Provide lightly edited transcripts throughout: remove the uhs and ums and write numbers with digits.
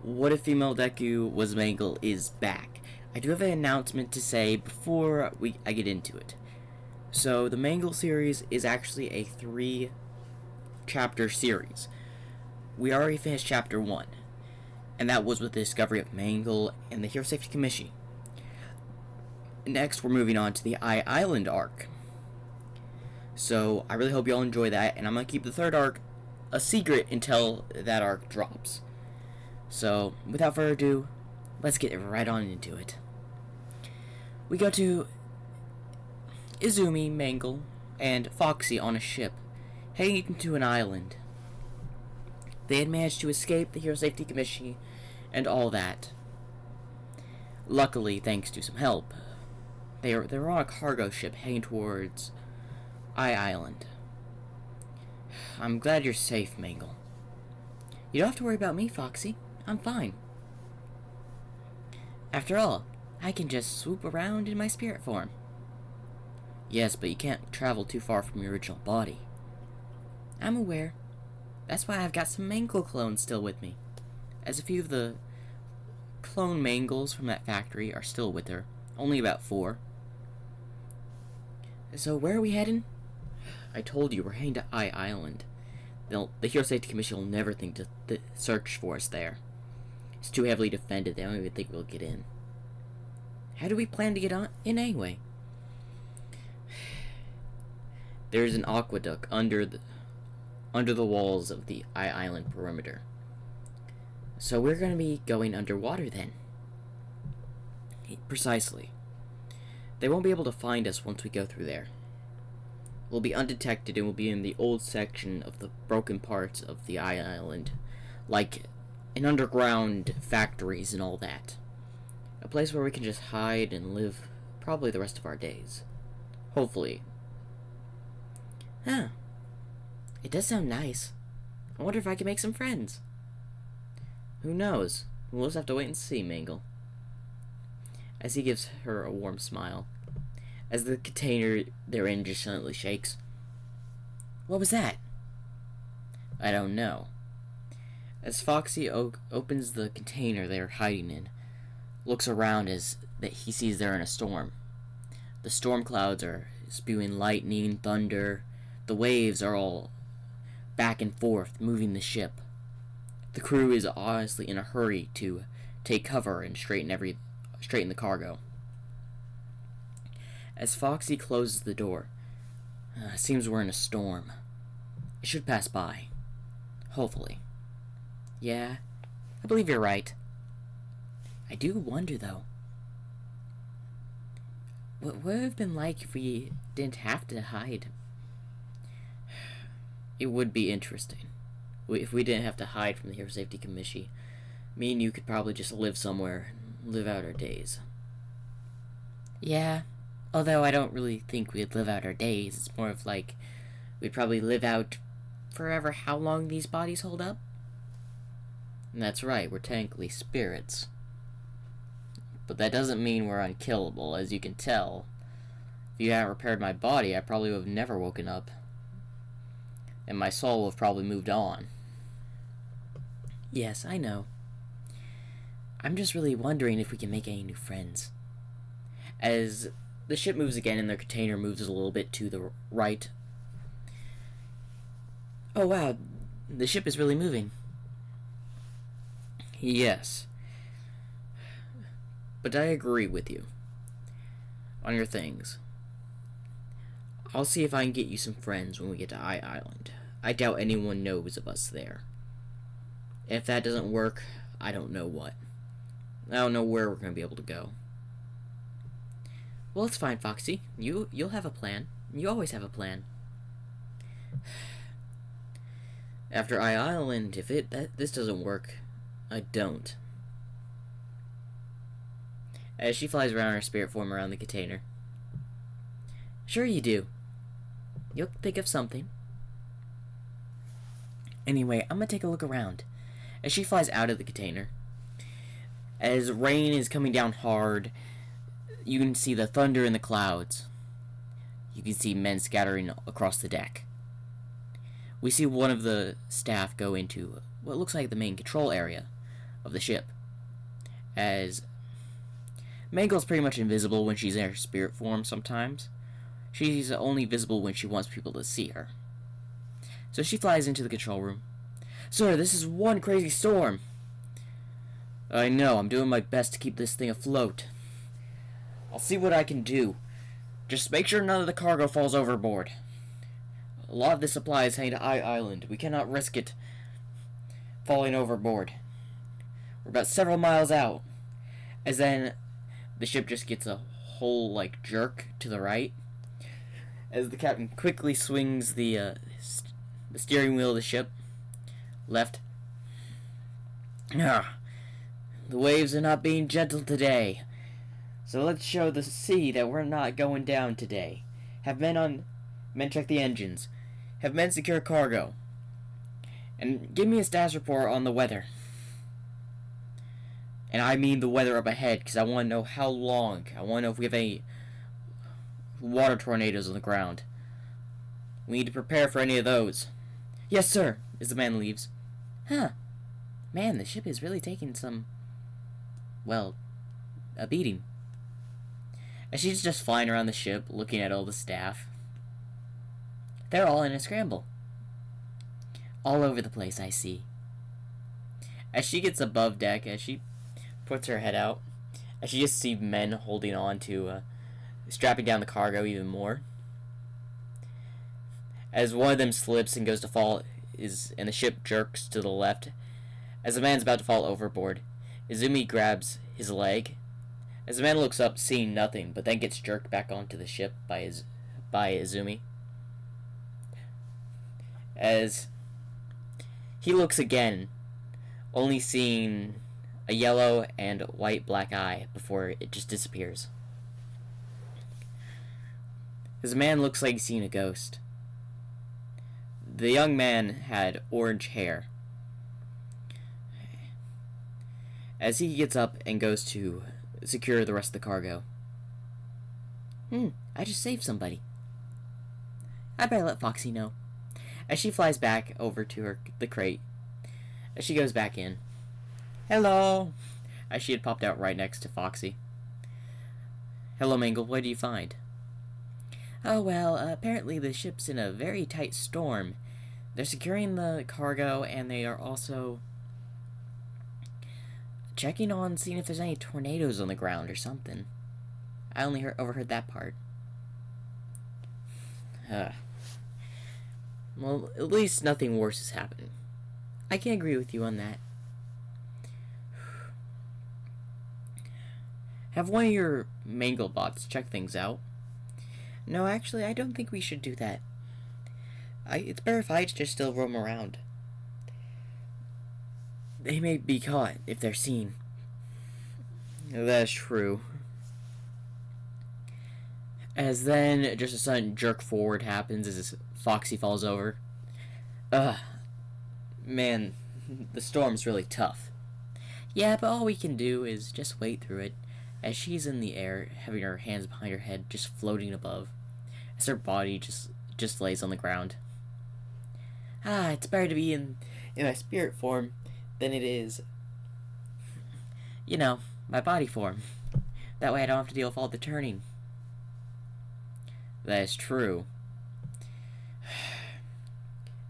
What If Female Deku Was Mangle is back. I do have an announcement to say before I get into it. So the Mangle series is actually a 3-chapter series. We already finished chapter 1, and that was with the discovery of Mangle and the Hero Safety Commission. Next, we're moving on to the Island arc. So I really hope y'all enjoy that, and I'm going to keep the third arc a secret until that arc drops. So, without further ado, let's get right on into it. We go to Izumi, Mangle, and Foxy on a ship, heading to an island. They had managed to escape the Hero Safety Commission and all that. Luckily, thanks to some help. They were on a cargo ship heading towards Island. I'm glad you're safe, Mangle. You don't have to worry about me, Foxy. I'm fine. After all, I can just swoop around in my spirit form. Yes, but you can't travel too far from your original body. I'm aware. That's why I've got some Mangle clones still with me, as a few of the clone Mangles from that factory are still with her. Only about 4. So where are we heading? I told you, we're heading to Island. The Hero Safety Commission will never think to search for us there. It's too heavily defended, they don't even think we'll get in. How do we plan to get in anyway? There's an aqueduct under the walls of the Island perimeter. So we're going to be going underwater then. Precisely. They won't be able to find us once we go through there. We'll be undetected and we'll be in the old section of the broken parts of the island, like in underground factories and all that. A place where we can just hide and live probably the rest of our days. Hopefully. Huh. It does sound nice. I wonder if I can make some friends. Who knows? We'll just have to wait and see, Mangle. As he gives her a warm smile, as the container they're in just suddenly shakes. What was that? I don't know. As Foxy opens the container they're hiding in, looks around as that he sees they're in a storm. The storm clouds are spewing lightning, thunder. The waves are all back and forth, moving the ship. The crew is honestly in a hurry to take cover and straighten the cargo. As Foxy closes the door, seems we're in a storm. It should pass by. Hopefully. Yeah, I believe you're right. I do wonder, though. What would it have been like if we didn't have to hide? It would be interesting. If we didn't have to hide from the Hero Safety Commission, me and you could probably just live somewhere and live out our days. Yeah, although I don't really think we'd live out our days. It's more of like we'd probably live out forever how long these bodies hold up. And that's right, we're technically spirits. But that doesn't mean we're unkillable, as you can tell. If you hadn't repaired my body, I probably would have never woken up. And my soul would have probably moved on. Yes, I know. I'm just really wondering if we can make any new friends. As the ship moves again and their container moves a little bit to the right. Oh wow, the ship is really moving. Yes. But I agree with you on your things. I'll see if I can get you some friends when we get to Island. I doubt anyone knows of us there. If that doesn't work, I don't know what. I don't know where we're going to be able to go. Well, it's fine, Foxy. You'll have a plan. You always have a plan. After Island, if this doesn't work, I don't. As she flies around her spirit form around the container. Sure you do. You'll think of something. Anyway, I'm gonna take a look around. As she flies out of the container, as rain is coming down hard, you can see the thunder in the clouds. You can see men scattering across the deck. We see one of the staff go into what looks like the main control area of the ship. As Mangle's pretty much invisible when she's in her spirit form sometimes. She's only visible when she wants people to see her. So she flies into the control room. Sir, this is one crazy storm. I know, I'm doing my best to keep this thing afloat. I'll see what I can do. Just make sure none of the cargo falls overboard. A lot of the supply is heading to Island. We cannot risk it falling overboard. We're about several miles out. As then the ship just gets a whole like jerk to the right. As the captain quickly swings the steering wheel of the ship left. The waves are not being gentle today. So let's show the sea that we're not going down today. Have men check the engines. Have men secure cargo. And give me a status report on the weather. And I mean the weather up ahead, because I want to know how long. I want to know if we have any water tornadoes on the ground. We need to prepare for any of those. Yes, sir, as the man leaves. Huh. Man, the ship is really taking some, well, a beating. And she's just flying around the ship, looking at all the staff. They're all in a scramble. All over the place, I see. As she gets above deck, as she puts her head out, as she just sees men holding on to, strapping down the cargo even more. As one of them slips and goes to fall, and the ship jerks to the left. As the man's about to fall overboard, Izumi grabs his leg. As the man looks up, seeing nothing, but then gets jerked back onto the ship by Izumi. As he looks again, only seeing a yellow and white black eye before it just disappears. As the man looks like he's seen a ghost. The young man had orange hair. As he gets up and goes to secure the rest of the cargo. I just saved somebody. I better let Foxy know. As she flies back over to the crate. As she goes back in. Hello! As she had popped out right next to Foxy. Hello, Mangle, what do you find? Oh, well, apparently the ship's in a very tight storm. They're securing the cargo, and they are also checking on, seeing if there's any tornadoes on the ground or something. I only overheard that part. Well, at least nothing worse is happening. I can agree with you on that. Have one of your mangle bots check things out. No, actually, I don't think we should do that. It's better if I just still roam around. They may be caught if they're seen. That's true. As then, just a sudden jerk forward happens as Foxy falls over. Man, the storm's really tough. Yeah, but all we can do is just wait through it. As she's in the air, having her hands behind her head, just floating above. As her body just lays on the ground. It's better to be in my spirit form than it is, my body form. That way I don't have to deal with all the turning. That is true.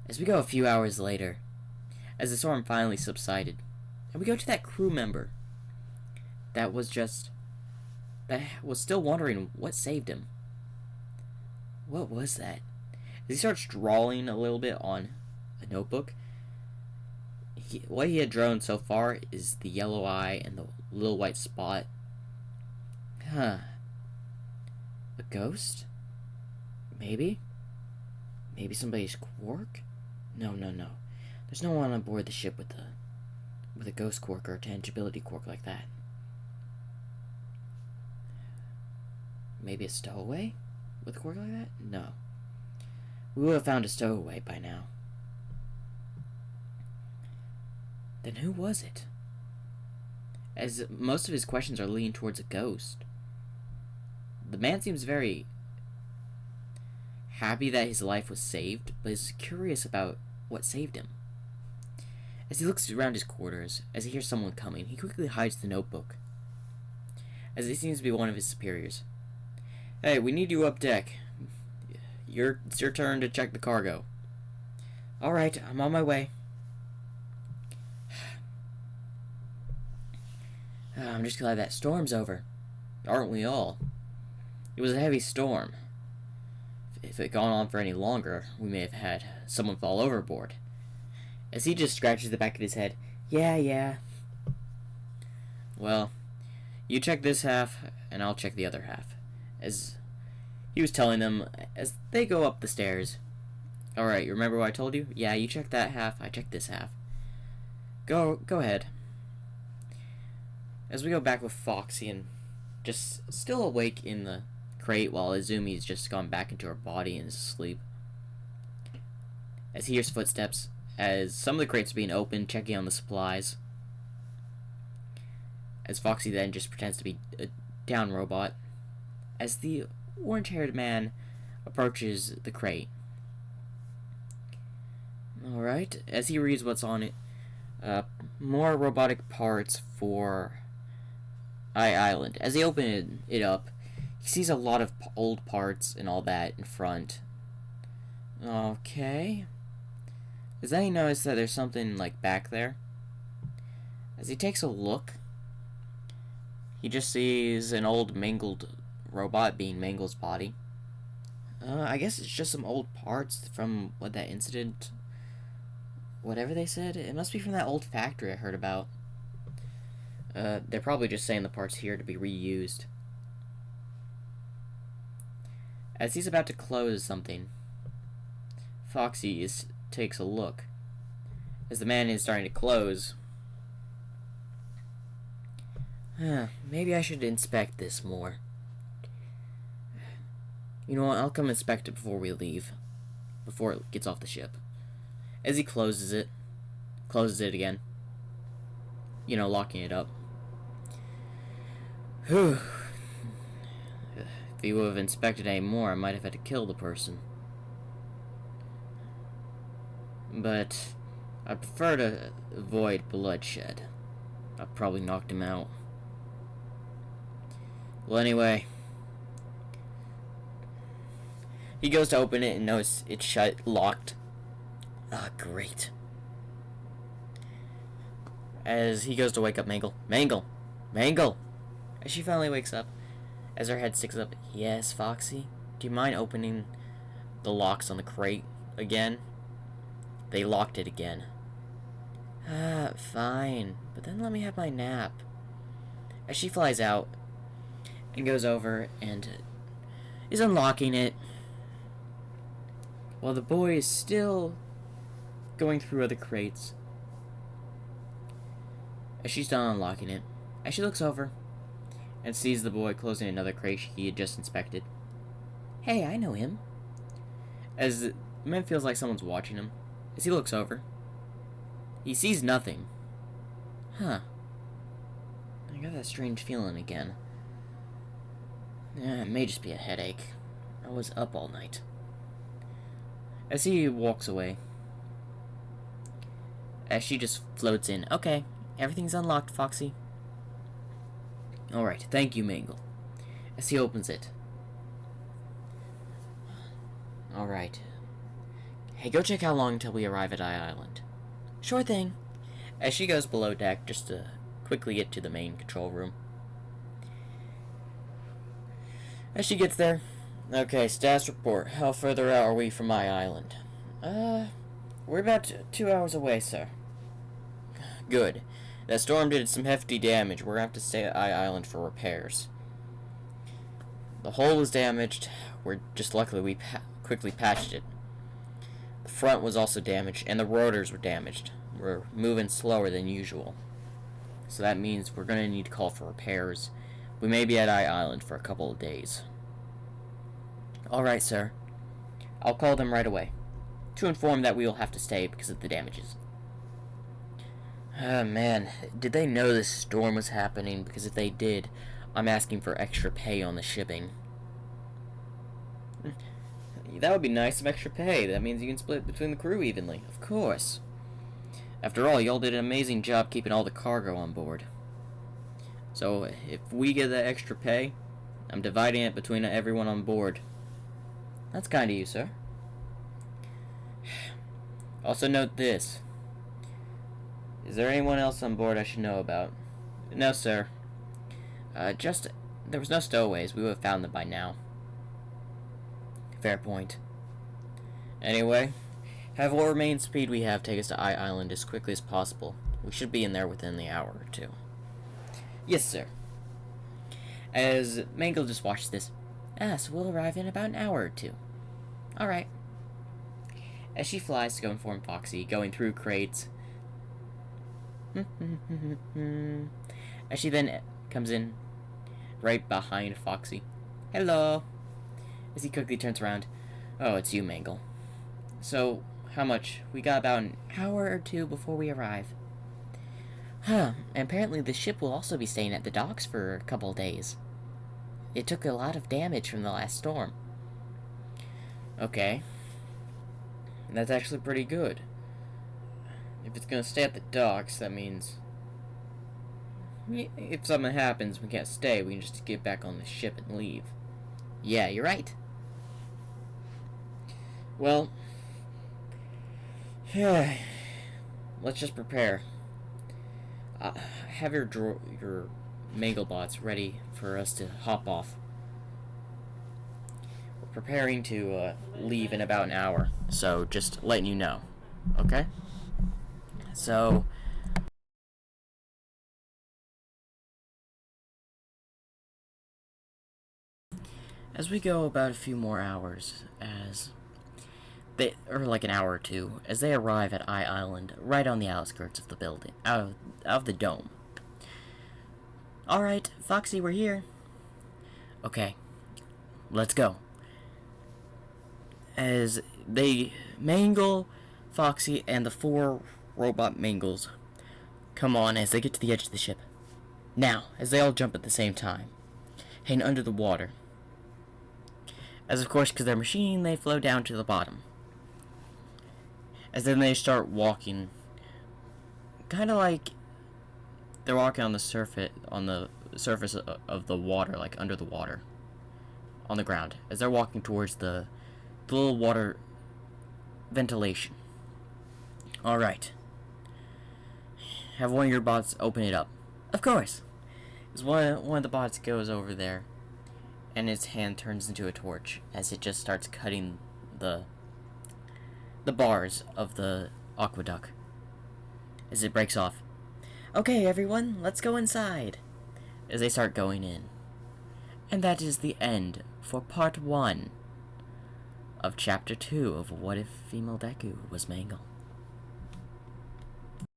As we go a few hours later, as the storm finally subsided, and we go to that crew member that was still wondering what saved him. What was that? As he starts drawing a little bit on a notebook, what he had drawn so far is the yellow eye and the little white spot. A ghost? Maybe? Maybe somebody's quirk? No. There's no one on board the ship with a ghost quirk or a tangibility quirk like that. Maybe a stowaway with a quirk like that? No. We would have found a stowaway by now. Then who was it? As most of his questions are leaning towards a ghost. The man seems very happy that his life was saved, but is curious about what saved him. As he looks around his quarters, as he hears someone coming, he quickly hides the notebook, as it seems to be one of his superiors. Hey, we need you up deck. It's your turn to check the cargo. Alright, I'm on my way. I'm just glad that storm's over. Aren't we all? It was a heavy storm. If it had gone on for any longer, we may have had someone fall overboard. As he just scratches the back of his head. Yeah. Well, you check this half, and I'll check the other half. As he was telling them, as they go up the stairs. Alright, you remember what I told you? Yeah, you check that half, I check this half. Go ahead. As we go back with Foxy and just still awake in the crate while Izumi's just gone back into her body and is asleep. As he hears footsteps, as some of the crates are being opened, checking on the supplies. As Foxy then just pretends to be a down robot. As the orange-haired man approaches the crate. Alright, as he reads what's on it, more robotic parts for Island. As he opens it up, he sees a lot of old parts and all that in front. Okay. Does then he notice that there's something like back there? As he takes a look, he just sees an old mangled robot being Mangle's body. I guess it's just some old parts from that incident. Whatever they said, it must be from that old factory I heard about. They're probably just saying the parts here to be reused. As he's about to close something, Foxy takes a look. As the man is starting to close. Maybe I should inspect this more. You know what, I'll come inspect it before we leave. Before it gets off the ship. As he closes it again. You know, locking it up. Whew. If he would have inspected any more, I might have had to kill the person. But I prefer to avoid bloodshed. I probably knocked him out. Well, anyway. He goes to open it and notices it's shut, locked. Ah, great. As he goes to wake up Mangle. Mangle! As she finally wakes up, as her head sticks up. Yes, Foxy? Do you mind opening the locks on the crate again? They locked it again. Fine. But then let me have my nap. As she flies out and goes over and is unlocking it, while the boy is still going through other crates. As she's done unlocking it, as she looks over and sees the boy closing another crate he had just inspected. Hey, I know him. As the man feels like someone's watching him, as he looks over, he sees nothing. I got that strange feeling again. It may just be a headache. I was up all night. As he walks away, as she just floats in. Okay, everything's unlocked, Foxy. Alright, thank you, Mangle. As he opens it. Alright. Hey, go check how long until we arrive at Island. Sure thing. As she goes below deck just to quickly get to the main control room. As she gets there. Okay, status report. How further out are we from Island? We're about 2 hours away, sir. Good. That storm did some hefty damage. We're going to have to stay at Island for repairs. The hull was damaged. We're just luckily we quickly patched it. The front was also damaged, and the rotors were damaged. We're moving slower than usual. So that means we're going to need to call for repairs. We may be at Island for a couple of days. Alright, sir. I'll call them right away to inform that we will have to stay because of the damages. Man, did they know this storm was happening? Because if they did, I'm asking for extra pay on the shipping. That would be nice, some extra pay. That means you can split between the crew evenly. Of course. After all, y'all did an amazing job keeping all the cargo on board. So, if we get that extra pay, I'm dividing it between everyone on board. That's kind of you, sir. Also note this. Is there anyone else on board I should know about? No, sir. There was no stowaways. We would have found them by now. Fair point. Anyway, have what remaining speed we have take us to Island as quickly as possible. We should be in there within the hour or two. Yes, sir. As Mangle just watched this. So we'll arrive in about an hour or two. Alright. As she flies to go inform Foxy, going through crates. As she then comes in right behind Foxy. Hello. As he quickly turns around. Oh, it's you, Mangle. So, how much? We got about an hour or two before we arrive. And apparently the ship will also be staying at the docks for a couple of days. It took a lot of damage from the last storm. Okay. That's actually pretty good. If it's gonna stay at the docks, that means... if something happens, we can't stay, we can just get back on the ship and leave. Yeah, you're right. Well... let's just prepare. Have your Manglebots ready for us to hop off. We're preparing to leave in about an hour, so just letting you know. Okay? So... as we go about a few more hours, or like an hour or two, as they arrive at Island, right on the outskirts of the building, out of the dome. Alright, Foxy, we're here. Okay, let's go. As they Mangle, Foxy, and the 4 robot Mangles come on as they get to the edge of the ship. Now, as they all jump at the same time, hang under the water. As of course, because they're machine, they flow down to the bottom. As then they start walking, kind of like they're walking on the surface of the water, like under the water, on the ground. As they're walking towards the little water ventilation. All right. Have one of your bots open it up. Of course. As one of the bots goes over there, and its hand turns into a torch as it just starts cutting the bars of the aqueduct as it breaks off. Okay, everyone, let's go inside. As they start going in. And that is the end for part 1 of chapter 2 of What If Female Deku Was Mangle.